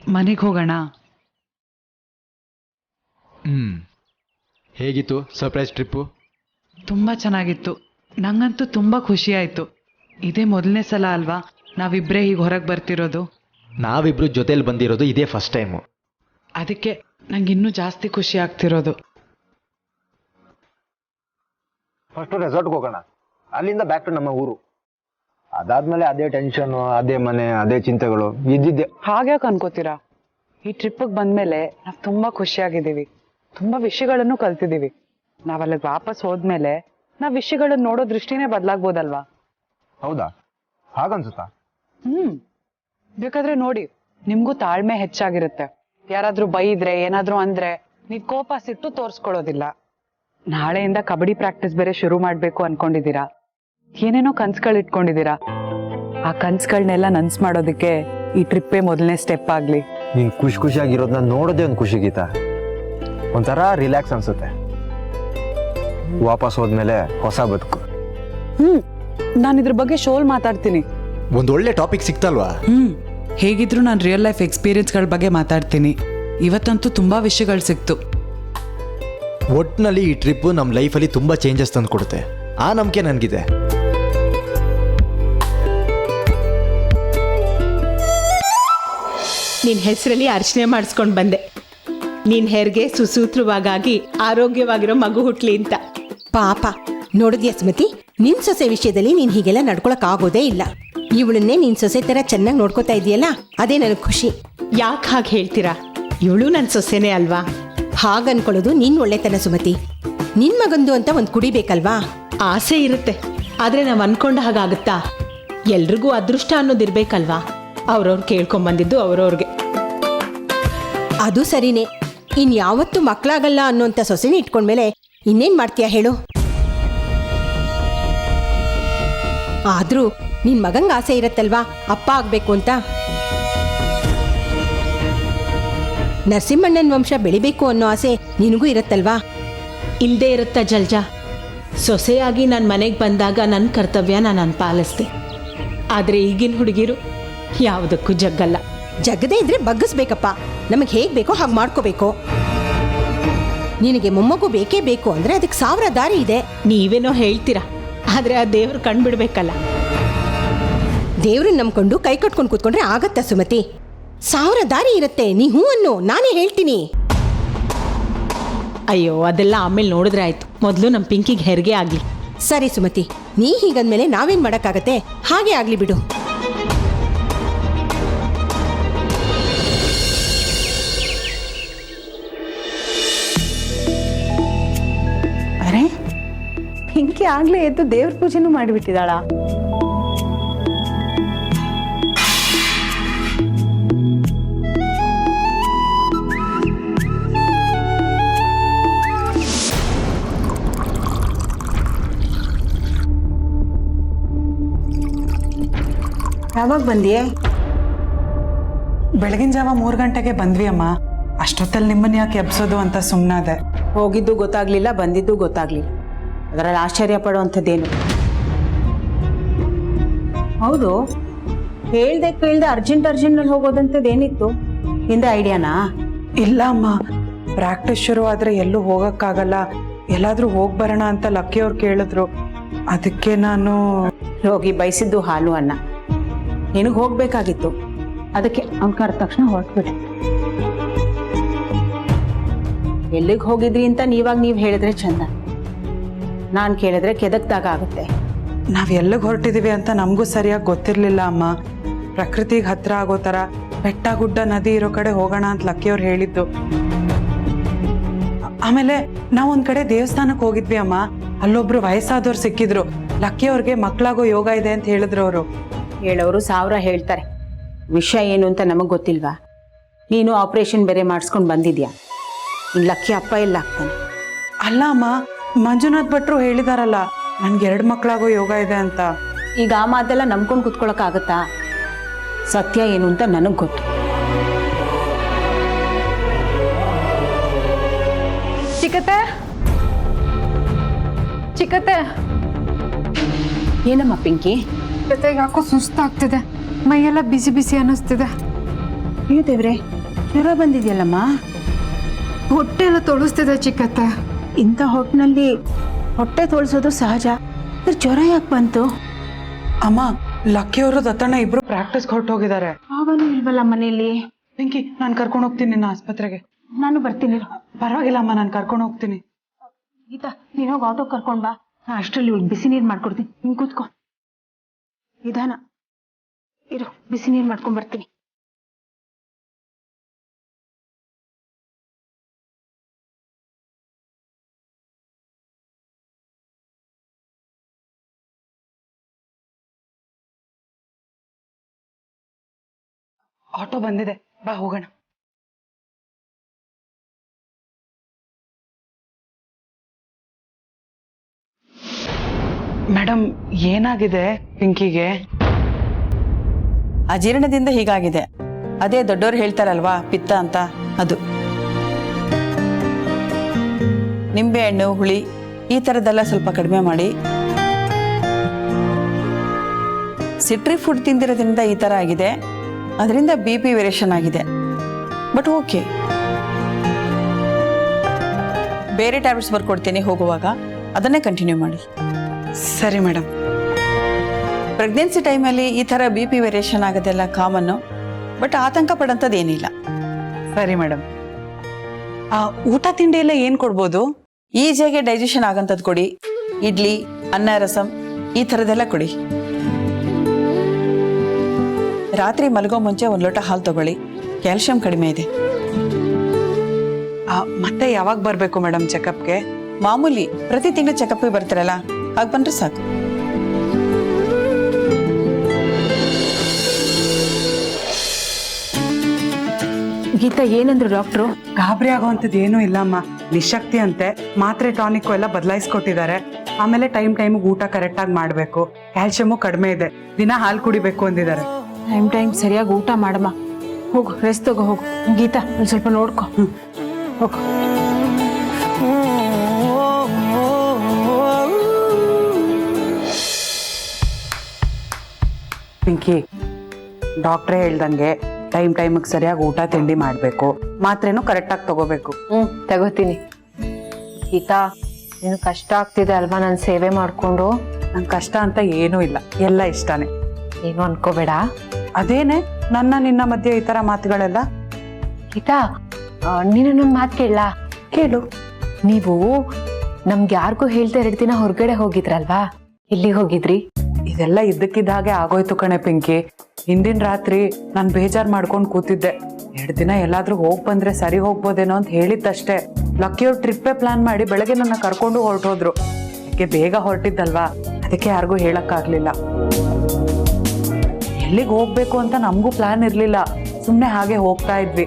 ಮನೆಗೆ ಹೋಗೋಣ. ಹೇಗಿತ್ತು ಸರ್ಪ್ರೈಸ್ ಟ್ರಿಪ್ಪು? ತುಂಬ ಚೆನ್ನಾಗಿತ್ತು. ನಂಗಂತೂ ತುಂಬ ಖುಷಿ ಆಯಿತು. ಇದೇ ಮೊದಲನೇ ಸಲ ಅಲ್ವಾ ನಾವಿಬ್ಬರೇ ಹೀಗೆ ಹೊರಗೆ ಬರ್ತಿರೋದು? ನಾವಿಬ್ರು ಜೊತೆಲಿ ಬಂದಿರೋದು ಇದೇ ಫಸ್ಟ್ ಟೈಮು. ಅದಕ್ಕೆ ನಂಗೆ ಇನ್ನೂ ಜಾಸ್ತಿ ಖುಷಿ ಆಗ್ತಿರೋದು. ಫಸ್ಟ್ ರೆಸಾರ್ಟ್ಗೆ ಹೋಗೋಣ, ಅಲ್ಲಿಂದ ಬ್ಯಾಕ್ ಟು ನಮ್ಮ ಊರು. ಅದಾದ್ಮೇಲೆ ಅದೇ ಟೆನ್ಷನ್, ಅದೇ ಮನೆ, ಅದೇ ಚಿಂತೆಗಳು ಇದ್ದಿದ್ದೆ. ಹಾಗ್ಯಾಕೆ ಅನ್ಕೋತೀರಾ? ಈ ಟ್ರಿಪ್ಪಿಗೆ ಬಂದ್ಮೇಲೆ ನಾವು ತುಂಬ ಖುಷಿಯಾಗಿದ್ದೀವಿ, ತುಂಬ ವಿಷಯಗಳನ್ನು ಕಲ್ತಿದ್ದೀವಿ. ನಾವಲ್ಲಿಗೆ ವಾಪಸ್ ಹೋದ್ಮೇಲೆ ನಾವು ವಿಷಯಗಳನ್ನು ನೋಡೋ ದೃಷ್ಟಿನೇ ಬದಲಾಗ್ಬೋದಲ್ವಾ? ಹೌದಾ? ಹಾಗನ್ಸುತ್ತಾ? ಬೇಕಾದ್ರೆ ನೋಡಿ, ನಿಮ್ಗೂ ತಾಳ್ಮೆ ಹೆಚ್ಚಾಗಿರುತ್ತೆ. ಯಾರಾದ್ರೂ ಬೈದ್ರೆ ಏನಾದ್ರೂ ಅಂದ್ರೆ ನೀವು ಕೋಪ ಸಿಟ್ಟು ತೋರ್ಸ್ಕೊಳ್ಳೋದಿಲ್ಲ. ನಾಳೆಯಿಂದ ಕಬಡ್ಡಿ ಪ್ರಾಕ್ಟೀಸ್ ಬೇರೆ ಶುರು ಮಾಡ್ಬೇಕು ಅನ್ಕೊಂಡಿದ್ದೀರಾ. ಏನೇನೋ ಕನ್ಸುಗಳು ಇಟ್ಕೊಂಡಿದ್ದೀರಾ. ಆ ಕನ್ಸುಗಳನ್ನೆಲ್ಲ ನನ್ಸ್ ಮಾಡೋದಕ್ಕೆ ಈ ಟ್ರಿಪ್ಪೇ ಮೊದಲನೇ ಸ್ಟೆಪ್ ಆಗ್ಲಿ. ನೀನ್ ಖುಷಿಯಾಗಿರೋದನ್ನ ನೋಡೋದೇ ಒಂದು ಖುಷಿ ಗೀತಾ. ಒಂಥರ ರಿಲ್ಯಾಕ್ಸ್ ಅನ್ಸುತ್ತೆ. ವಾಪಸ್ ಹೋದ್ಮೇಲೆ ಹೊಸ ಬದುಕು. ನಾನು ಇದ್ರ ಬಗ್ಗೆ ಶೋಲ್ ಮಾತಾಡ್ತೀನಿ. ಒಂದೊಳ್ಳೆ ಟಾಪಿಕ್ ಸಿಕ್ತಲ್ವಾ? ಹೇಗಿದ್ರು ನಾನು ರಿಯಲ್ ಲೈಫ್ ಎಕ್ಸ್ಪೀರಿಯನ್ಸ್ಗಳ ಬಗ್ಗೆ ಮಾತಾಡ್ತೀನಿ. ಇವತ್ತಂತೂ ತುಂಬಾ ವಿಷಯಗಳು ಸಿಕ್ತು. ಒಟ್ಟಿನಲ್ಲಿ ಈ ಟ್ರಿಪ್ಪು ನಮ್ಮ ಲೈಫಲ್ಲಿ ತುಂಬ ಚೇಂಜಸ್ ತಂದು ಕೊಡುತ್ತೆ, ಆ ನಂಬಿಕೆ ನನಗಿದೆ. ನಿನ್ನ ಹೆಸರಲ್ಲಿ ಅರ್ಚನೆ ಮಾಡಿಸ್ಕೊಂಡು ಬಂದೆ. ನಿನ್ನ ಹೆರಿಗೆ ಸುಸೂತ್ರವಾಗಿ ಆರೋಗ್ಯವಾಗಿರೋ ಮಗು ಹುಟ್ಲಿ ಅಂತ. ಪಾಪ ನೋಡಿದ್ಯಾ ಸುಮತಿ, ನಿನ್ ಸೊಸೆ ವಿಷಯದಲ್ಲಿ ನೀನ್ ಹೀಗೆಲ್ಲ ನಡ್ಕೊಳಕ್ ಆಗೋದೇ ಇಲ್ಲ. ಇವಳನ್ನೇ ನಿನ್ ಸೊಸೆ ತರ ಚೆನ್ನಾಗಿ ನೋಡ್ಕೋತಾ ಇದೆಯಲ್ಲ, ಅದೇ ನನಗೆ ಖುಷಿ. ಯಾಕೆ ಹಾಗೆ ಹೇಳ್ತೀರಾ? ಇವಳು ನನ್ನ ಸೊಸೆನೇ ಅಲ್ವಾ? ಹಾಗನ್ಕೊಳ್ಳೋದು ನಿನ್ ಒಳ್ಳೆತನ ಸುಮತಿ. ನಿನ್ ಮಗಂದು ಅಂತ ಒಂದ್ ಕುಡಿಬೇಕಲ್ವಾ? ಆಸೆ ಇರುತ್ತೆ, ಆದ್ರೆ ನಾವು ಅನ್ಕೊಂಡ ಹಾಗಾಗುತ್ತಾ? ಎಲ್ರಿಗೂ ಅದೃಷ್ಟ ಅನ್ನೋದಿರ್ಬೇಕಲ್ವಾ? ಅವ್ರವ್ರು ಕೇಳ್ಕೊಂಬಂದಿದ್ದು ಅವ್ರವ್ರಿಗೆ. ಅದು ಸರಿನೇ. ಇನ್ ಯಾವತ್ತೂ ಮಕ್ಕಳಾಗಲ್ಲ ಅನ್ನೋಂಥ ಸೊಸೆನೇ ಇಟ್ಕೊಂಡ್ಮೇಲೆ ಇನ್ನೇನ್ ಮಾಡ್ತೀಯ ಹೇಳು? ಆದ್ರೂ ನಿನ್ ಮಗಂಗೆ ಆಸೆ ಇರತ್ತಲ್ವಾ ಅಪ್ಪ ಆಗ್ಬೇಕು ಅಂತ. ನರಸಿಂಹಣ್ಣನ ವಂಶ ಬೆಳಿಬೇಕು ಅನ್ನೋ ಆಸೆ ನಿನಗೂ ಇರತ್ತಲ್ವಾ? ಇಲ್ಲದೆ ಇರುತ್ತಾ ಜಲ್ಜಾ? ಸೊಸೆಯಾಗಿ ನನ್ನ ಮನೆಗೆ ಬಂದಾಗ ನನ್ನ ಕರ್ತವ್ಯ ನಾನು ಪಾಲಿಸ್ದೆ. ಆದರೆ ಈಗಿನ ಹುಡುಗಿರು ಯಾವುದಕ್ಕೂ ಜಗ್ಗಲ್ಲ. ಜಗದೇ ಇದ್ರೆ ಬಗ್ಗಿಸ್ಬೇಕಪ್ಪ. ನಮಗೆ ಹೇಗೆ ಬೇಕೋ ಹಾಗೆ ಮಾಡ್ಕೋಬೇಕು. ನಿನಗೆ ಮೊಮ್ಮಗು ಬೇಕೇ ಬೇಕು ಅಂದ್ರೆ ಅದಕ್ಕೆ 1000 ದಾರಿ ಇದೆ. ನೀವೇನೋ ಹೇಳ್ತೀರಾ, ಆದರೆ ಆ ದೇವ್ರು ಕಣ್ಬಿಡ್ಬೇಕಲ್ಲ. ದೇವ್ರನ್ನ ನಂಬ್ಕೊಂಡು ಕೈ ಕಟ್ಕೊಂಡು ಕೂತ್ಕೊಂಡ್ರೆ ಆಗತ್ತಾ ಸುಮತಿ? 1000 ದಾರಿ ಇರುತ್ತೆ. ನೀ ಹೂ ಅನ್ನು ನಾನೇ ಹೇಳ್ತೀನಿ. ಅಯ್ಯೋ, ಅದೆಲ್ಲ ಆಮೇಲೆ ನೋಡಿದ್ರೆ ಆಯ್ತು. ಮೊದಲು ನಮ್ಮ ಪಿಂಕಿಗೆ ಹೆರಿಗೆ ಆಗಲಿ. ಸರಿ ಸುಮತಿ, ನೀ ಹೀಗಂದ್ಮೇಲೆ ನಾವೇನ್ ಮಾಡಕ್ಕಾಗತ್ತೆ? ಹಾಗೆ ಆಗ್ಲಿ ಬಿಡು. ಅರೆ, ಪಿಂಕಿ ಆಗ್ಲೇ ಎದ್ದು ದೇವ್ರ ಪೂಜೆನೂ ಮಾಡಿಬಿಟ್ಟಿದ್ದಾಳ. ಯಾವಾಗ ಬಂದಿಯೇ? ಬೆಳಗಿನ ಜಾವ 3 ಗಂಟೆಗೆ ಬಂದ್ವಿ ಅಮ್ಮ. ಅಷ್ಟೊತ್ತಲ್ಲಿ ನಿಮ್ಮನ್ನ ಯಾಕೆ ಎಬ್ಸೋದು ಅಂತ ಸುಮ್ಮನಾದೆ. ಹೋಗಿದ್ದು ಗೊತ್ತಾಗ್ಲಿಲ್ಲ, ಬಂದಿದ್ದು ಗೊತ್ತಾಗ್ಲಿಲ್ಲ. ಅದರಲ್ಲಿ ಆಶ್ಚರ್ಯ ಪಡುವಂಥದ್ದೇನು? ಹೌದು, ಹೇಳ್ದೆ ಕೇಳ್ದೆ ಅರ್ಜೆಂಟಲ್ಲಿ ಹೋಗೋದಂಥದ್ದೇನಿತ್ತು? ಹಿಂದೆ ಐಡಿಯಾನಾ? ಇಲ್ಲ ಅಮ್ಮ, ಪ್ರಾಕ್ಟೀಸ್ ಶುರು ಆದ್ರೆ ಎಲ್ಲೂ ಹೋಗಕ್ಕಾಗಲ್ಲ, ಎಲ್ಲಾದ್ರೂ ಹೋಗಿ ಬರೋಣ ಅಂತ ಲಕ್ಕಿಯವ್ರು ಕೇಳಿದ್ರು. ಅದಕ್ಕೆ ನಾನು ಹೋಗಿ ಬಯಸಿದ್ದು ಹಾಲು ಅನ್ನ. ನಿನಗೆ ಹೋಗ್ಬೇಕಾಗಿತ್ತು, ಅದಕ್ಕೆ ಅವ್ನು ಕರೆದ ತಕ್ಷಣ ಹೊರಟ್ಬಿಟ್ಟೆ. ಎಲ್ಲಿಗೆ ಹೋಗಿದ್ರಿ ಅಂತ ನೀವು ಹೇಳಿದ್ರೆ ಚಂದ. ನಾನು ಕೇಳಿದ್ರೆ ಕೆದಕ್ದಾಗ ಆಗುತ್ತೆ. ನಾವ್ ಎಲ್ಲಿಗೆ ಹೊರಟಿದೀವಿ ಅಂತ ನಮಗೂ ಸರಿಯಾಗಿ ಗೊತ್ತಿರ್ಲಿಲ್ಲ ಅಮ್ಮ. ಪ್ರಕೃತಿಗೆ ಹತ್ರ ಆಗೋ ಥರ ಬೆಟ್ಟ ಗುಡ್ಡ ನದಿ ಇರೋ ಕಡೆ ಹೋಗೋಣ ಅಂತ ಲಕ್ಕಿಯವ್ರು ಹೇಳಿದ್ದು. ಆಮೇಲೆ ನಾವೊಂದ್ ಕಡೆ ದೇವಸ್ಥಾನಕ್ಕೆ ಹೋಗಿದ್ವಿ ಅಮ್ಮ. ಅಲ್ಲೊಬ್ರು ವಯಸ್ಸಾದವ್ರು ಸಿಕ್ಕಿದ್ರು. ಲಕ್ಕಿಯವ್ರಿಗೆ ಮಕ್ಕಳಾಗೋ ಯೋಗ ಇದೆ ಅಂತ ಹೇಳಿದ್ರು ಅವರು. ಹೇಳೋರು 1000 ಹೇಳ್ತಾರೆ. ವಿಷಯ ಏನು ಅಂತ ನಮಗೆ ಗೊತ್ತಿಲ್ವಾ? ನೀನು ಆಪರೇಷನ್ ಬೇರೆ ಮಾಡಿಸ್ಕೊಂಡು ಬಂದಿದ್ಯಾ. ಇನ್ನು ಲಕ್ಕಿ ಅಪ್ಪ ಎಲ್ಲ ಆಗ್ತಾನೆ. ಅಲ್ಲ ಅಮ್ಮ, ಮಂಜುನಾಥ್ ಭಟ್ರು ಹೇಳಿದಾರಲ್ಲ ನನ್ಗೆ 2 ಮಕ್ಕಳಾಗೋ ಯೋಗ ಇದೆ ಅಂತ. ಈಗ ಆ ಮಾತೆಲ್ಲ ನಂಬ್ಕೊಂಡು ಕುತ್ಕೊಳಕ್ಕಾಗತ್ತಾ? ಸತ್ಯ ಏನು ಅಂತ ನನಗೆ ಗೊತ್ತು. ಚಿಕ್ಕತ್ತೆ, ಏನಮ್ಮ ಪಿಂಕಿ? ಯಾಕೋ ಸುಸ್ತಾಗ್ತಿದೆ, ಮೈಯೆಲ್ಲ ಬಿಸಿ ಬಿಸಿ ಅನ್ನಿಸ್ತಿದೆ. ಅಯ್ಯೋ ದೇವ್ರೆ, ಜ್ವರ ಬಂದಿದೆಯಲ್ಲಮ್ಮ. ಹೊಟ್ಟೆ ಎಲ್ಲ ತೊಳಸ್ತಿದೆ ಚಿಕ್ಕತ್ತೆ. ಇಂಥ ಹೊಟ್ಟಿನಲ್ಲಿ ಹೊಟ್ಟೆ ತೋಳ್ಸೋದು ಸಹಜ. ಅದ್ರ ಜ್ವರ ಯಾಕೆ ಬಂತು? ಅಮ್ಮ, ಲಕ್ಕಿಯವರು ದತ್ತಣ್ಣ ಇಬ್ರು ಪ್ರಾಕ್ಟೀಸ್ ಹೊರಟೋಗಿದ್ದಾರೆ. ಆವನು ಇಲ್ವಲ್ಲ ಮನೆಯಲ್ಲಿ. ಪಿಂಕಿ, ನಾನು ಕರ್ಕೊಂಡು ಹೋಗ್ತೀನಿ ನಿನ್ನ ಆಸ್ಪತ್ರೆಗೆ. ನಾನು ಬರ್ತೀನಿ. ಪರವಾಗಿಲ್ಲ ಅಮ್ಮ, ನಾನು ಕರ್ಕೊಂಡು ಹೋಗ್ತೀನಿ. ಗೀತಾ, ನೀನು ಹೋಗಿ ಆಟೋ ಕರ್ಕೊಂಡ್ ಬಾ. ನಾ ಅಷ್ಟರಲ್ಲಿ ಇವ್ಳು ಬಿಸಿ ನೀರು ಮಾಡ್ಕೊಡ್ತೀನಿ. ಹಿಂಗೆ ಕೂತ್ಕೊ. ನಿಧಾನ ಇರು, ಬಿಸಿ ನೀರು ಮಾಡ್ಕೊಂಡ್ ಬರ್ತೀನಿ. ಆಟೋ ಬಂದಿದೆ, ಬಾ ಹೋಗೋಣ. ಮೇಡಮ್, ಏನಾಗಿದೆ ಪಿಂಕಿಗೆ? ಅಜೀರ್ಣದಿಂದ ಹೀಗಾಗಿದೆ. ಅದೇ ದೊಡ್ಡವರು ಹೇಳ್ತಾರಲ್ವಾ ಪಿತ್ತ ಅಂತ, ಅದು. ನಿಂಬೆಹಣ್ಣು, ಹುಳಿ ಈ ಥರದ್ದೆಲ್ಲ ಸ್ವಲ್ಪ ಕಡಿಮೆ ಮಾಡಿ. ಸಿಟ್ರಿ ಫುಡ್ ತಿಂದಿರೋದ್ರಿಂದ ಈ ಥರ ಆಗಿದೆ. ಅದರಿಂದ BP ವೇರಿಯೇಷನ್ ಆಗಿದೆ. ಬಟ್ ಓಕೆ, ಬೇರೆ ಟ್ಯಾಬ್ಲೆಟ್ಸ್ ಬರ್ಕೊಡ್ತೀನಿ ಹೋಗುವಾಗ, ಅದನ್ನೇ ಕಂಟಿನ್ಯೂ ಮಾಡಿ. ಸರಿ ಮೇಡಮ್. ಪ್ರೆಗ್ನೆನ್ಸಿ ಟೈಮಲ್ಲಿ ಈ ಥರ BP ವೇರಿಯೇಷನ್ ಆಗೋದೆಲ್ಲ ಕಾಮನ್ನು. ಬಟ್ ಆತಂಕ ಪಡೋಂಥದ್ದೇನಿಲ್ಲ. ಸರಿ ಮೇಡಮ್. ಊಟ ತಿಂಡಿ ಎಲ್ಲ ಏನು ಕೊಡ್ಬೋದು? ಈಜಿಯಾಗಿ ಡೈಜೆಷನ್ ಆಗಂಥದ್ದು ಕೊಡಿ. ಇಡ್ಲಿ, ಅನ್ನ, ರಸಂ ಈ ಥರದ್ದೆಲ್ಲ ಕೊಡಿ. ರಾತ್ರಿ ಮಲಗೋ ಮುಂಚೆ 1 ಲೋಟ ಹಾಲು ತಗೊಳ್ಳಿ. ಕ್ಯಾಲ್ಶಿಯಂ ಕಡಿಮೆ ಇದೆ. ಮತ್ತೆ ಯಾವಾಗ ಬರಬೇಕು ಮೇಡಮ್ ಚೆಕಪ್ಗೆ? ಮಾಮೂಲಿ ಪ್ರತಿ ತಿಂಗಳು ಚೆಕಪ್ಗೆ ಬರ್ತಾರಲ್ಲ, ಹಾಗೆ ಬಂದ್ರೆ ಸಾಕು. ಗೀತಾ, ಏನಂದ್ರು ಡಾಕ್ಟ್ರು? ಗಾಬರಿ ಆಗೋವಂಥದ್ದು ಏನೂ ಇಲ್ಲಮ್ಮ. ನಿಶಕ್ತಿ ಅಂತೆ. ಮಾತ್ರೆ ಟಾನಿಕ್ ಎಲ್ಲ ಬದಲಾಯಿಸ್ಕೊಟ್ಟಿದ್ದಾರೆ. ಆಮೇಲೆ ಟೈಮ್ಗೆ ಊಟ ಕರೆಕ್ಟಾಗಿ ಮಾಡಬೇಕು. ಕ್ಯಾಲ್ಶಿಯಮು ಕಡಿಮೆ ಇದೆ. ದಿನ ಹಾಲು ಕುಡಿಬೇಕು ಅಂದಿದ್ದಾರೆ. ಟೈಮ್ ಸರಿಯಾಗಿ ಊಟ ಮಾಡಮ್ಮ. ಹೋಗು, ರೆಸ್ಟ್ ತಗೋ ಹೋಗು. ಗೀತಾ, ಒಂದು ಸ್ವಲ್ಪ ನೋಡ್ಕೊ. ಹೋಗು. ಪಿಂಕಿ, ಡಾಕ್ಟ್ರೇ ಹೇಳ್ದಂಗೆ ಟೈಮ್ಗೆ ಸರಿಯಾಗಿ ಊಟ ತಿಂಡಿ ಮಾಡಬೇಕು. ಮಾತ್ರೆನೂ ಕರೆಕ್ಟಾಗಿ ತಗೋಬೇಕು. ತಗೋತೀನಿ. ಗೀತಾ, ನೀನು ಕಷ್ಟ ಆಗ್ತಿದೆ ಅಲ್ವಾ ನಾನು ಸೇವೆ ಮಾಡ್ಕೊಂಡು? ನಂಗೆ ಕಷ್ಟ ಅಂತ ಏನೂ ಇಲ್ಲ, ಎಲ್ಲ ಇಷ್ಟನೇ. ಏನು ಅನ್ಕೋಬೇಡ. ಅದೇನೆ ನಿನ್ನ ಮಧ್ಯೆ ಈ ತರ ಮಾತುಗಳೆಲ್ಲ? ಗೀತಾ, ನೀನೊಂದು ಮಾತು ಕೇಳಲಾ? ಕೇಳು. ನೀವು ನಮ್ಗೆ ಯಾರಿಗೂ ಹೇಳ್ತಾ 2 ದಿನ ಹೊರಗಡೆ ಹೋಗಿದ್ರಲ್ವಾ? ಎಲ್ಲಿಗೆ ಹೋಗಿದ್ರಿ? ಇದೆಲ್ಲ ಇದ್ದಕ್ಕಿದ್ದ ಹಾಗೆ ಆಗೋಯ್ತು ಕಣೆ ಪಿಂಕಿ. ಹಿಂದಿನ ರಾತ್ರಿ ನಾನು ಬೇಜಾರು ಮಾಡ್ಕೊಂಡು ಕೂತಿದ್ದೆ. 2 ದಿನ ಎಲ್ಲಾದ್ರೂ ಹೋಗಿ ಬಂದ್ರೆ ಸರಿ ಹೋಗ್ಬೋದೇನೋ ಅಂತ ಹೇಳಿದ್ದಷ್ಟೇ. ಲಕ್ಕಿಯವ್ರು ಟ್ರಿಪ್ಪೇ ಪ್ಲಾನ್ ಮಾಡಿ ಬೆಳಗ್ಗೆ ನನ್ನ ಕರ್ಕೊಂಡು ಹೊರಟೋದ್ರು. ಯಾಕೆ ಬೇಗ ಹೊರಟಿದ್ದಲ್ವಾ, ಅದಕ್ಕೆ ಯಾರಿಗೂ ಹೇಳಕ್ಕಾಗ್ಲಿಲ್ಲ. ಎಲ್ಲಿಗೆ ಹೋಗ್ಬೇಕು ಅಂತ ನಮಗೂ ಪ್ಲಾನ್ ಇರ್ಲಿಲ್ಲ. ಸುಮ್ಮನೆ ಹಾಗೆ ಹೋಗ್ತಾ ಇದ್ವಿ.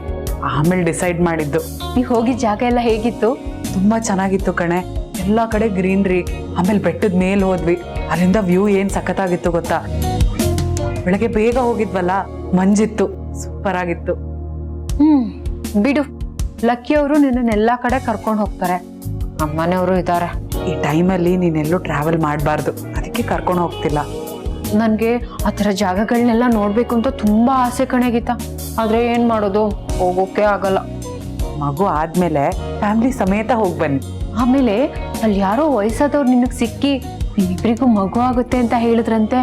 ಆಮೇಲೆ ಡಿಸೈಡ್ ಮಾಡಿದ್ದು. ನೀವು ಹೋಗಿದ್ದ ಜಾಗ ಎಲ್ಲ ಹೇಗಿತ್ತು? ತುಂಬಾ ಚೆನ್ನಾಗಿತ್ತು ಕಣೆ. ಎಲ್ಲಾ ಕಡೆ ಗ್ರೀನ್ರಿ. ಆಮೇಲೆ ಬೆಟ್ಟದ ಮೇಲೆ ಹೋದ್ವಿ. ಅಲ್ಲಿಂದ ವ್ಯೂ ಏನ್ ಸಖತ್ತಾಗಿತ್ತು ಗೊತ್ತಾ? ಬೆಳಗ್ಗೆ ಬೇಗ ಹೋಗಿದ್ವಲ್ಲ, ಮಂಜಿತ್ತು, ಸೂಪರ್ ಆಗಿತ್ತು. ಬಿಡು, ಲಕ್ಕಿಯವರು ನಿನ್ನೆಲ್ಲಾ ಕಡೆ ಕರ್ಕೊಂಡು ಹೋಗ್ತಾರೆ. ಅಮ್ಮನೆಯವರು ಇದ್ದಾರೆ. ಈ ಟೈಮಲ್ಲಿ ನೀನೆಲ್ಲೂ ಟ್ರಾವೆಲ್ ಮಾಡಬಾರ್ದು, ಅದಕ್ಕೆ ಕರ್ಕೊಂಡು ಹೋಗ್ತಿಲ್ಲ. ನನ್ಗೆ ಆ ಥರ ಜಾಗಗಳನ್ನೆಲ್ಲ ನೋಡ್ಬೇಕು ಅಂತ ತುಂಬಾ ಆಸೆ ಕಣೆ ಗೀತಾ. ಆದ್ರೆ ಏನ್ ಮಾಡೋದು, ಹೋಗೋಕೆ ಆಗಲ್ಲ. ಮಗು ಆದ್ಮೇಲೆ ಫ್ಯಾಮಿಲಿ ಸಮೇತ ಹೋಗಿ ಬನ್ನಿ. ಆಮೇಲೆ ಅಲ್ಲಿ ಯಾರೋ ವಯಸ್ಸಾದವ್ರು ನಿನಗ್ ಸಿಕ್ಕಿ ನಿಮ್ಮಿಬ್ರಿಗೂ ಮಗು ಆಗುತ್ತೆ ಅಂತ ಹೇಳಿದ್ರಂತೆ,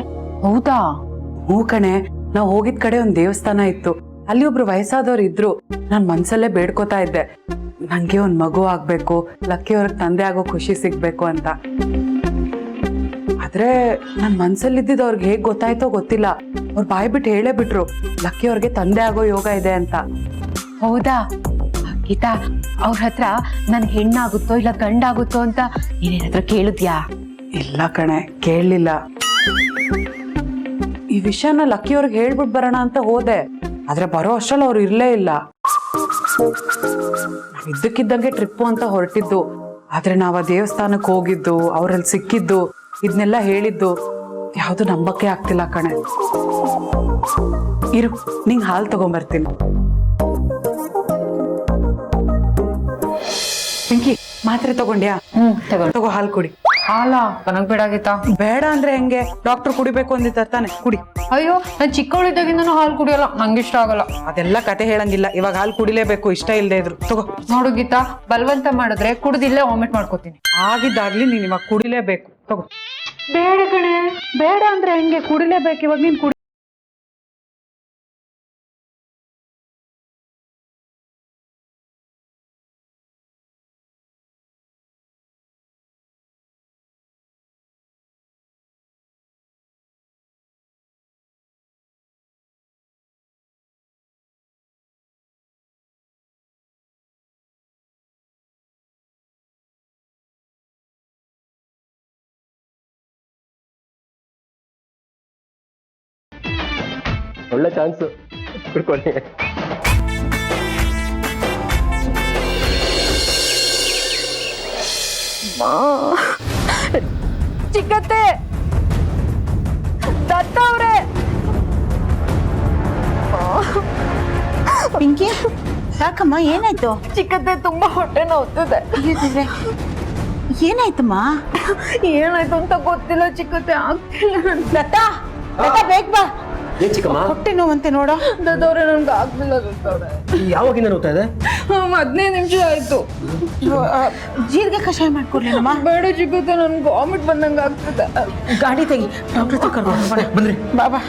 ಹೌದಾ? ಹೂ ಕಣೆ, ನಾವು ಹೋಗಿದ್ ಕಡೆ ಒಂದ್ ದೇವಸ್ಥಾನ ಇತ್ತು. ಅಲ್ಲಿ ಒಬ್ರು ವಯಸ್ಸಾದವ್ರು ಇದ್ರು. ನಾನ್ ಮನ್ಸಲ್ಲೇ ಬೇಡ್ಕೋತಾ ಇದ್ದೆ, ನಂಗೆ ಒಂದ್ ಮಗು ಆಗ್ಬೇಕು, ಲಕ್ಕಿಯವ್ರಿಗೆ ತಂದೆ ಆಗೋ ಖುಷಿ ಸಿಗ್ಬೇಕು ಅಂತ. ಆದ್ರೆ ನನ್ ಮನ್ಸಲ್ಲಿದ್ದಿದ್ದು ಅವ್ರಿಗೆ ಹೇಗ್ ಗೊತ್ತಾಯ್ತೋ ಗೊತ್ತಿಲ್ಲ. ಅವ್ರು ಬಾಯ್ ಬಿಟ್ಟು ಹೇಳೇ ಬಿಟ್ರು, ಲಕ್ಕಿಯವ್ರಿಗೆ ತಂದೆ ಆಗೋ ಯೋಗ ಇದೆ ಅಂತ. ಹೌದಾ? ಗೀತಾ, ಅವ್ರ ಹತ್ರ ನನ್ ಹೆಣ್ಣಾಗುತ್ತೋ ಇಲ್ಲ ಗಂಡಾಗುತ್ತೋ ಅಂತ ನೀನೇನಾದ್ರೂ ಕೇಳಿದ್ಯಾ? ಇಲ್ಲ ಕಣೆ, ಕೇಳಲಿಲ್ಲ. ಈ ವಿಷಯನ ಲಕ್ಕಿಯವ್ರಿಗೆ ಹೇಳ್ಬಿಟ್ಟು ಬರೋಣ ಅಂತ ಹೋದೆ. ಆದ್ರೆ ಬರೋ ಅಷ್ಟ್ರಲ್ಲಿ ಅವ್ರು ಇರ್ಲೇ ಇಲ್ಲ. ನಾವ್ ಇದ್ದಕ್ಕಿದ್ದಂಗೆ ಟ್ರಿಪ್ಪು ಅಂತ ಹೊರಟಿದ್ದು. ಆದ್ರೆ ನಾವ್ ಆ ದೇವಸ್ಥಾನಕ್ಕೆ ಹೋಗಿದ್ದು, ಅವ್ರಲ್ಲಿ ಸಿಕ್ಕಿದ್ದು, ಇದನ್ನೆಲ್ಲ ಹೇಳಿದ್ದು ಯಾವುದು ನಂಬಕ್ಕೆ ಆಗ್ತಿಲ್ಲ ಕಣೆ. ಇರು, ನಿಂಗೆ ಹಾಲು ತಗೊಂಬರ್ತೀನಿ. ಪಿಂಕಿ, ಮಾತ್ರೆ ತಗೊಂಡ್ಯಾ? ತಗೊಂಡು ತಗೋ, ಹಾಲು ಕುಡಿ. ಹಾಲ ನನಗ್ ಬೇಡ ಗೀತಾ. ಬೇಡ ಅಂದ್ರೆ ಹೆಂಗೆ? ಡಾಕ್ಟರ್ ಕುಡಿಬೇಕು ಅಂದಿದ್ದಾರೆ ತಾನೆ, ಕುಡಿ. ಅಯ್ಯೋ ನಾನ್ ಚಿಕ್ಕವಳಿದ್ದಾಗಿಂದನೂ ಹಾಲು ಕುಡಿಯಲ್ಲ, ನಂಗೆ ಇಷ್ಟ ಆಗಲ್ಲ. ಅದೆಲ್ಲ ಕತೆ ಹೇಳಂಗಿಲ್ಲ, ಇವಾಗ ಹಾಲು ಕುಡಿಲೇಬೇಕು, ಇಷ್ಟ ಇಲ್ಲದೆ ಇದ್ರು. ತಗೋ. ನೋಡು ಗೀತಾ, ಬಲವಂತ ಮಾಡಿದ್ರೆ ಕುಡ್ದಿಲ್ಲೇ ವಾಮಿಟ್ ಮಾಡ್ಕೋತೀನಿ. ಆಗಿದ್ದಾಗ್ಲಿ ನೀನ್ ಇವಾಗ ಕುಡಿಲೇಬೇಕು. ತಗೋ. ಬೇಡ ಕಣೆ, ಬೇಡ ಅಂದ್ರೆ ಹೆಂಗೆ? ಕುಡಿಲೇಬೇಕು ಇವಾಗ ನೀನ್ ಕುಡಿ. ಒಳ್ಳೆ ಚಾನ್ಸ್ ಕುಡ್ಕೊಳ್ಳಿ. ಚಿಕ್ಕತ್ತೆ, ದತ್ತ ಅವ್ರೆ, ಪಿಂಕಿ ಯಾಕಮ್ಮ ಏನಾಯ್ತು? ಚಿಕ್ಕತ್ತೆ ತುಂಬಾ ಹೊಟ್ಟೆ ನೋವ್ತಿದೆ. ಏನಾಯ್ತಮ್ಮ? ಏನಾಯ್ತು ಅಂತ ಗೊತ್ತಿಲ್ಲ ಚಿಕ್ಕತ್ತೆ, ಆಗ್ತಿಲ್ಲ. ದತ್ತ ಬೇಗ ಬಾ. ಏನ್ ಚಿಕ್ಕಮ್ಮ? ಹೊಟ್ಟೆ ನೋವಂತೆ ನೋಡೋ. ದತ್ತವ್ರೆ ನನ್ಗೆ ಆಗ್ತಿಲ್ಲ ದತ್ತವ್ರೆ. ಯಾವಾಗಿಂದ ನೋಡ್ತಾ ಇದೆ? 15 ನಿಮಿಷ ಆಯ್ತು. ಜೀರಿಗೆ ಕಷಾಯ ಮಾಡ್ಕೊಡ್ಲೇನಮ್ಮ? ಬೇಡ ಚಿಕ್ಕತ್ತೆ, ನನ್ಗೆ ವಾಮಿಟ್ ಬಂದಂಗ ಆಗ್ತದೆ. ಗಾಡಿ ತೆಗಿ, ಡಾಕ್ಟರ್ ಕರ್ಕೊಂಡು ಬಂದ್ರಿ ಬಾಬಾ.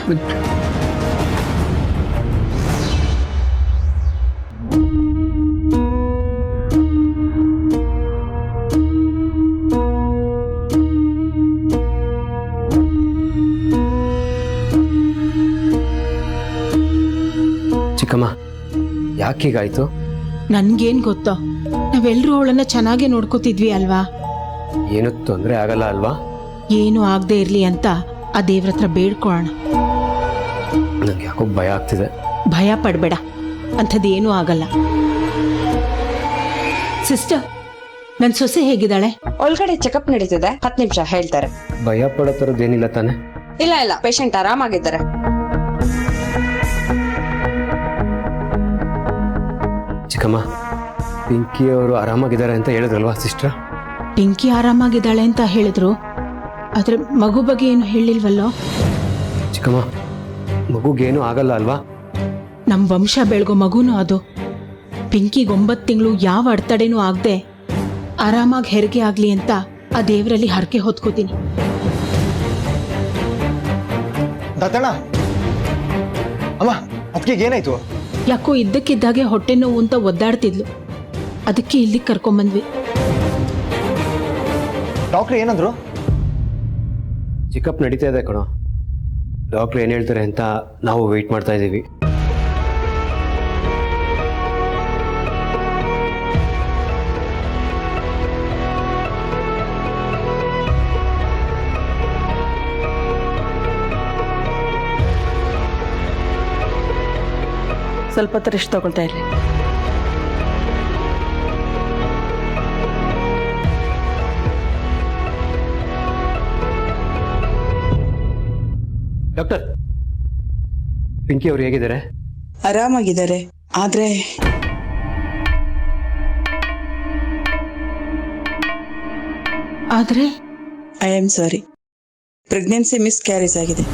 ಚಿಕ್ಕಮ್ಮ, ಯಾಕೆ ಹೀಗಾಯ್ತು? ನನ್ಗೇನ್ ಗೊತ್ತೋ, ನಾವೆಲ್ಲರೂ ಅವಳನ್ನ ಚೆನ್ನಾಗಿ ನೋಡ್ಕೋತಿದ್ವಿ ಅಲ್ವಾ? ಏನು ತೊಂದರೆ ಆಗಲ್ಲ ಅಲ್ವಾ? ಏನು ಆಗದೆ ಇರ್ಲಿ ಅಂತ ಆ ದೇವ್ರ ಹತ್ರ ಬೇಡ್ಕೊಳ್ಳೋಣ. ನಂಗೆ ಯಾಕೋ ಭಯ ಆಗ್ತಿದೆ. ಭಯ ಪಡ್ಬೇಡ, ಅಂಥದ್ದೇನೂ ಆಗಲ್ಲ. ಸಿಸ್ಟರ್, ನನ್ ಸೊಸೆ ಹೇಗಿದ್ದಾಳೆ? ಒಳಗಡೆ ಚೆಕಪ್ ನಡೀತಿದೆ, 10 ನಿಮಿಷ ಹೇಳ್ತಾರೆ. ಭಯ ಪಡೋ ಥರದ್ದೇನಿಲ್ಲ ತಾನೆ? ಇಲ್ಲ ಪೇಷಂಟ್ ಆರಾಮಾಗಿದ್ದಾರೆ. ಚಿಕ್ಕಮ್ಮ, ಪಿಂಕಿ ಅವರು ಆರಾಮಾಗಿದ್ದಾರೆ ಅಂತ ಹೇಳಿದ್ರಲ್ವಾ ಸಿಸ್ಟರ್? ಪಿಂಕಿ ಆರಾಮಾಗಿದ್ದಾಳೆ ಅಂತ ಹೇಳಿದ್ರು, ಆದ್ರೆ ಮಗು ಬಗ್ಗೆ ಏನು ಹೇಳಿಲ್ವಲ್ಲೋ? ಚಿಕ್ಕಮ್ಮ, ಮಗುಗೇನು ಆಗಲ್ಲ ಅಲ್ವಾ? ನಮ್ ವಂಶ ಬೆಳಗೋ ಮಗುನೂ ಅದು. ಪಿಂಕಿಗೆ 9 ತಿಂಗಳು ಯಾವ ಅಡೆತಡೆನೂ ಆಗದೆ ಆರಾಮಾಗಿ ಹೆರಿಗೆ ಆಗ್ಲಿ ಅಂತ ಆ ದೇವರಲ್ಲಿ ಹರಕೆ ಹೊತ್ಕೋತೀನಿ. ದತ್ತಣ್ಣ, ಅಮ್ಮ ಅದಕ್ಕೆ ಏನಾಯ್ತು? ಯಾಕೋ ಇದ್ದಕ್ಕಿದ್ದಾಗೆ ಹೊಟ್ಟೆ ನೋವು ಅಂತ ಒದ್ದಾಡ್ತಿದ್ಲು, ಅದಕ್ಕೆ ಇಲ್ಲಿಗೆ ಕರ್ಕೊಂಬಂದ್ವಿ. ಡಾಕ್ಟರ್ ಏನಂದ್ರು? ಚೆಕಪ್ ನಡೀತಾ ಇದೆ ಕಣೋ. ಡಾಕ್ಟ್ರ್ ಏನು ಹೇಳ್ತಾರೆ ಅಂತ ನಾವು ವೆಯ್ಟ್ ಮಾಡ್ತಾ ಇದ್ದೀವಿ. ಸ್ವಲ್ಪ ಹೊತ್ತು ರೆಸ್ಟ್ ತಗೊಳ್ತಾ ಇರಲಿ. ಡಾಕ್ಟರ್, ಪಿಂಕಿ ಅವ್ರು ಹೇಗಿದ್ದಾರೆ? ಆರಾಮಾಗಿದ್ದಾರೆ, ಆದ್ರೆ I am sorry, pregnancy miss carriage ಆಗಿದೆ.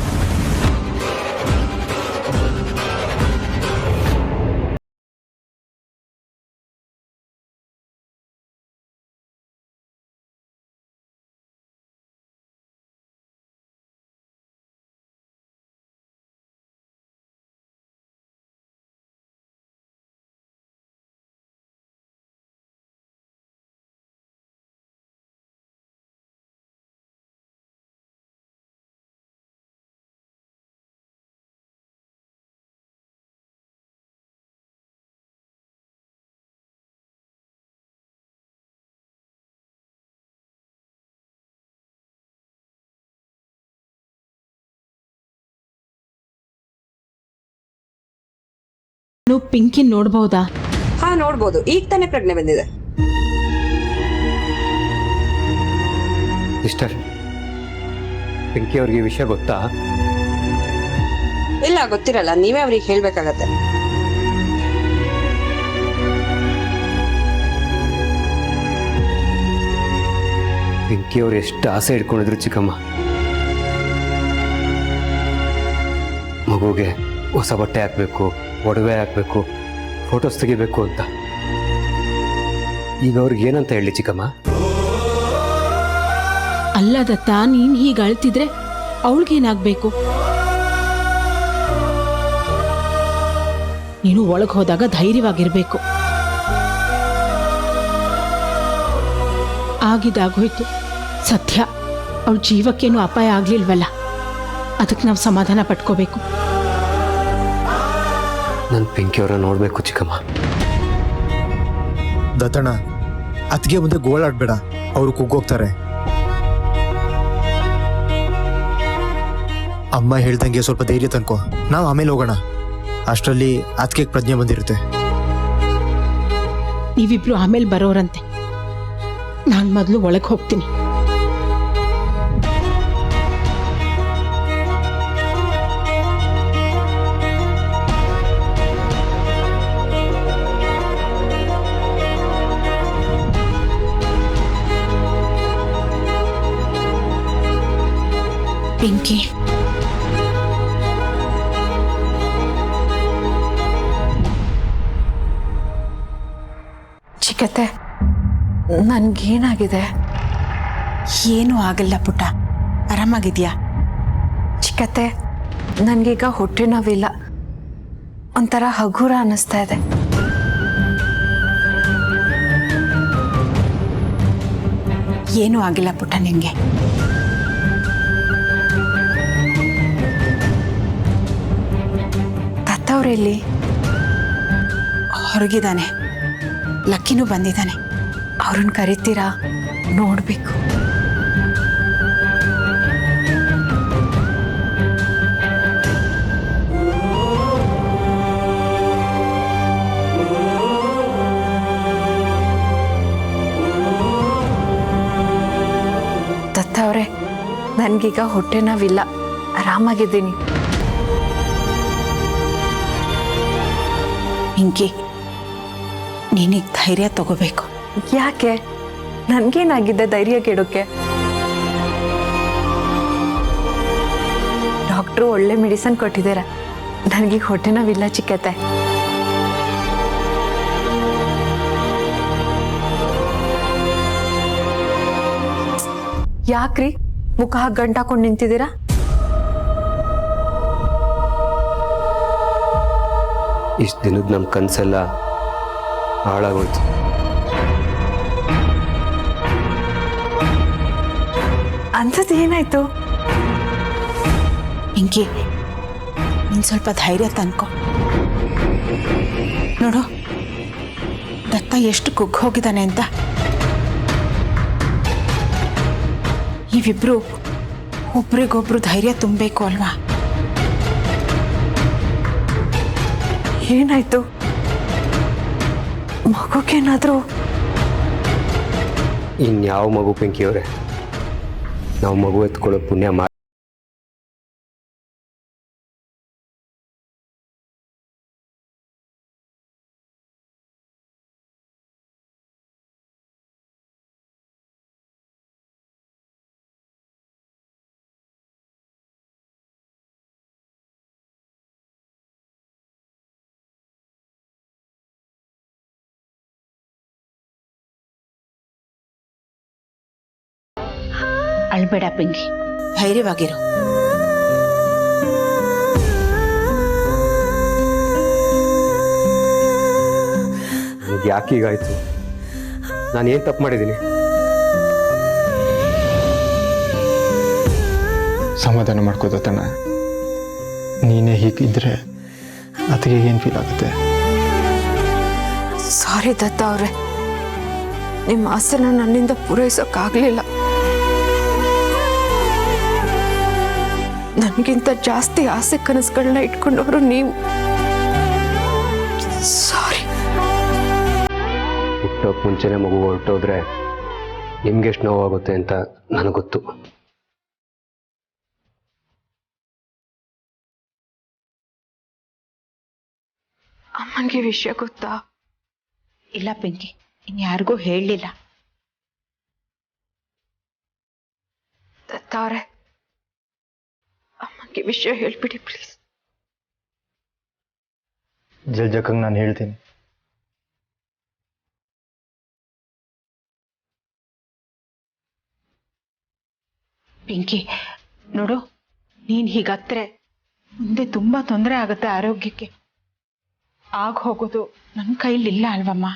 ನೀವು ಪಿಂಕಿ ನೋಡ್ಬಹುದಾ? ಹಾ ನೋಡ್ಬೋದು, ಈಗ ತಾನೇ ಪ್ರಜ್ಞೆ ಬಂದಿದೆ. ಸಿಸ್ಟರ್, ಪಿಂಕಿ ಅವ್ರಿಗೆ ವಿಷಯ ಗೊತ್ತಾ? ಇಲ್ಲ ಗೊತ್ತಿರಲ್ಲ, ನೀವೇ ಅವ್ರಿಗೆ ಹೇಳ್ಬೇಕಾಗತ್ತೆ. ಪಿಂಕಿ ಅವ್ರು ಎಷ್ಟು ಆಸೆ ಇಟ್ಕೊಂಡಿದ್ರು ಚಿಕ್ಕಮ್ಮ, ಮಗುಗೆ ಹೊಸ ಬಟ್ಟೆ ಹಾಕಬೇಕು, ಒಡವೆ ಹಾಕಬೇಕು, ಫೋಟೋಸ್ ತೆಗಿಬೇಕು ಅಂತ. ಈಗ ಅವ್ರಿಗೆ ಏನಂತ ಹೇಳಿ ಚಿಕ್ಕಮ್ಮ? ಅಲ್ಲ ದತ್ತ, ನೀನ್ ಹೀಗೆ ಅಳ್ತಿದ್ರೆ ಅವಳಿಗೇನಾಗ್ಬೇಕು? ನೀನು ಒಳಗೆ ಹೋದಾಗ ಧೈರ್ಯವಾಗಿರ್ಬೇಕು. ಆಗಿದ್ದಾಗೋಯ್ತು, ಸತ್ಯ. ಅವಳ ಜೀವಕ್ಕೇನು ಅಪಾಯ ಆಗ್ಲಿಲ್ವಲ್ಲ, ಅದಕ್ಕೆ ನಾವು ಸಮಾಧಾನ ಪಟ್ಕೋಬೇಕು. ನನ್ನ ಪಿಂಕಿಯವ್ರನ್ನ ನೋಡ್ಬೇಕು ಚಿಕ್ಕಮ್ಮ. ದತ್ತಣ್ಣ, ಅತ್ತಿಗೆ ಮುಂದೆ ಗೋಳಾಡ್ಬೇಡ, ಅವರು ಕುಗ್ಗೋಗ್ತಾರೆ. ಅಮ್ಮ ಹೇಳ್ದಂಗೆ ಸ್ವಲ್ಪ ಧೈರ್ಯ ತನ್ಕೋ, ನಾವು ಆಮೇಲೆ ಹೋಗೋಣ. ಅಷ್ಟರಲ್ಲಿ ಅತ್ತಿಗೆ ಪ್ರಜ್ಞೆ ಬಂದಿರುತ್ತೆ. ನೀವಿಬ್ರು ಆಮೇಲೆ ಬರೋರಂತೆ, ನಾನು ಮೊದಲು ಒಳಗೆ ಹೋಗ್ತೀನಿ. ಪಿಂಕಿ, ಚಿಕ್ಕತ್ತೆ, ನನ್ಗೇನಾಗಿದೆ? ಏನೂ ಆಗಲ್ಲ ಪುಟ್ಟ, ಆರಾಮಾಗಿದ್ಯಾ? ಚಿಕ್ಕತ್ತೆ, ನನ್ಗೀಗ ಹೊಟ್ಟೆ ನೋವಿಲ್ಲ, ಒಂಥರ ಹಗುರ ಅನ್ನಿಸ್ತಾ ಇದೆ. ಏನೂ ಆಗಿಲ್ಲ ಪುಟ್ಟ ನಿನಗೆ. ದತ್ತವ್ರೆಲ್ಲಿ? ಹೊರಗಿದ್ದಾನೆ, ಲಕ್ಕಿನೂ ಬಂದಿದ್ದಾನೆ. ಅವ್ರನ್ನ ಕರಿತೀರಾ? ನೋಡ್ಬೇಕು. ದತ್ತವ್ರೆ, ನನ್ಗೀಗ ಹೊಟ್ಟೆ ನೋವಿಲ್ಲ, ಆರಾಮಾಗಿದ್ದೀನಿ. ಪಿಂಕಿ, ನೀನೀಗ ಧೈರ್ಯ ತಗೋಬೇಕು. ಯಾಕೆ? ನನ್ಗೇನಾಗಿದೆ ಧೈರ್ಯ ಕೆಡೋಕೆ? ಡಾಕ್ಟ್ರು ಒಳ್ಳೆ ಮೆಡಿಸನ್ ಕೊಟ್ಟಿದ್ದಾರೆ, ನನಗೀಗ ಹೊಟ್ಟೆ ನೋವಿಲ್ಲ ಚಿಕ್ಕತ್ತೆ. ಯಾಕ್ರಿ ಮುಖ ಗಂಟಾಕೊಂಡು ನಿಂತಿದ್ದೀರಾ? ಇಷ್ಟು ದಿನದ ನಮ್ಮ ಕನಸೆಲ್ಲ ಹಾಳಾಗೋಯ್ತು. ಅಂಥದ್ದು ಏನಾಯ್ತು? ಪಿಂಕಿ, ನೀನು ಸ್ವಲ್ಪ ಧೈರ್ಯ ತಂದ್ಕೊ. ನೋಡು, ದತ್ತ ಎಷ್ಟು ಕುಗ್ಗಿ ಹೋಗಿದ್ದಾನೆ ಅಂತ. ನೀವಿಬ್ರು ಒಬ್ರಿಗೊಬ್ರು ಧೈರ್ಯ ತುಂಬಬೇಕು ಅಲ್ವಾ? ಏನಾಯ್ತು? ಮಗುಗೇನಾದ್ರೂ? ಇನ್ಯಾವ ಮಗು ಪಿಂಕಿಯವರೇ, ನಾವು ಮಗು ಎತ್ಕೊಳ್ಳೋ ಪುಣ್ಯ ಮಾಡಿ ಅಳ್ಬೇಡ ಪಿಂಕಿ, ಧೈರ್ಯವಾಗಿರು. ನನಗೆ ಯಾಕೆ ಹೀಗಾಯ್ತು? ನಾನು ಏನು ತಪ್ಪು ಮಾಡಿದ್ದೀನಿ? ಸಮಾಧಾನ ಮಾಡ್ಕೋದತ್ತಣ್ಣ, ನೀನೇ ಹೀಗಿದ್ರೆ ಅದಕ್ಕೆ ಏನು ಫೀಲ್ ಆಗುತ್ತೆ? ಸಾರಿ ದತ್ತ ಅವ್ರೆ, ನಿಮ್ಮ ಆಸೆನ ನನ್ನಿಂದ ಪೂರೈಸೋಕ್ಕಾಗಲಿಲ್ಲ. ನನಗಿಂತ ಜಾಸ್ತಿ ಆಸೆ ಕನಸುಗಳನ್ನ ಇಟ್ಕೊಂಡವರು ನೀವು. ಸಾರಿ. ಹುಟ್ಟೋಕೆ ಮುಂಚೆನೇ ಮಗು ಹೊರಟೋದ್ರೆ ನಿಮ್ಗೆಷ್ಟು ನೋವಾಗುತ್ತೆ ಅಂತ ನನಗೆ ಗೊತ್ತು. ಅಮ್ಮನಿಗೆ ವಿಷಯ ಗೊತ್ತಾ? ಇಲ್ಲ ಪಿಂಕಿ, ಇನ್ಯಾರಿಗೂ ಹೇಳಲಿಲ್ಲ. ತಾರೆ ಅಮ್ಮಗೆ ವಿಷಯ ಹೇಳ್ಬಿಡಿ ಪ್ಲೀಸ್. ಜಲ್ಜಕ್ಕಂಗೆ ನಾನು ಹೇಳ್ತೀನಿ. ಪಿಂಕಿ ನೋಡು, ನೀನ್ ಹೀಗತ್ರೆ ಮುಂದೆ ತುಂಬಾ ತೊಂದರೆ ಆಗುತ್ತೆ ಆರೋಗ್ಯಕ್ಕೆ. ಆಗ ಹೋಗೋದು ನನ್ನ ಕೈಲಿಲ್ಲ ಅಲ್ವಮ್ಮ.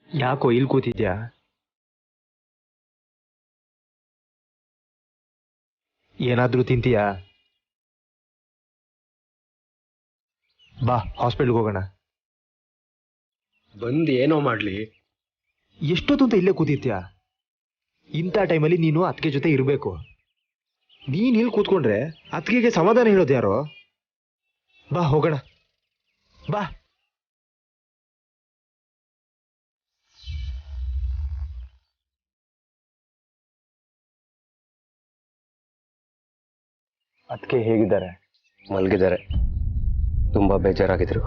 ಯಾಕೋ ಇಲ್ಲಿ ಕೂತಿದ್ಯಾ? ಏನಾದ್ರೂ ತಿಂತೀಯಾ? ಬಾ ಹಾಸ್ಪಿಟ್ಲ್ಗೆ ಹೋಗೋಣ. ಬಂದು ಏನೋ ಮಾಡ್ಲಿ, ಎಷ್ಟೊತ್ತು ಅಂತ ಇಲ್ಲೇ ಕೂತಿರ್ತೀಯ? ಇಂಥ ಟೈಮಲ್ಲಿ ನೀನು ಅತ್ತಿಗೆ ಜೊತೆ ಇರಬೇಕು. ನೀನ್ ಇಲ್ಲಿ ಕೂತ್ಕೊಂಡ್ರೆ ಅತ್ತಿಗೆಗೆ ಸಮಾಧಾನ ಹೇಳೋದು ಯಾರೋ? ಬಾ ಹೋಗೋಣ, ಬಾ. ಅದಕ್ಕೆ ಹೇಗಿದ್ದಾರೆ? ಮಲಗಿದ್ದಾರೆ. ತುಂಬ ಬೇಜಾರಾಗಿದ್ರು.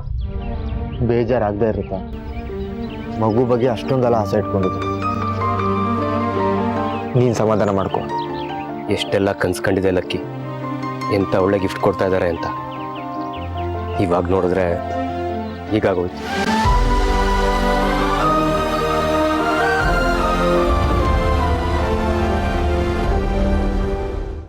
ಬೇಜಾರಾಗದೇ ಇರುತ್ತಾ? ಮಗು ಬಗ್ಗೆ ಅಷ್ಟೊಂದೆಲ್ಲ ಆಸೆ ಇಟ್ಕೊಂಡಿದ್ರು. ನೀನು ಸಮಾಧಾನ ಮಾಡ್ಕೊ. ಎಷ್ಟೆಲ್ಲ ಕನ್ಸ್ಕೊಂಡಿದೆ ಲಕ್ಕಿ, ಎಂಥ ಒಳ್ಳೆ ಗಿಫ್ಟ್ ಕೊಡ್ತಾ ಇದ್ದಾರೆ ಅಂತ. ಇವಾಗ ನೋಡಿದ್ರೆ ಹೀಗಾಗೋಯ್ತು.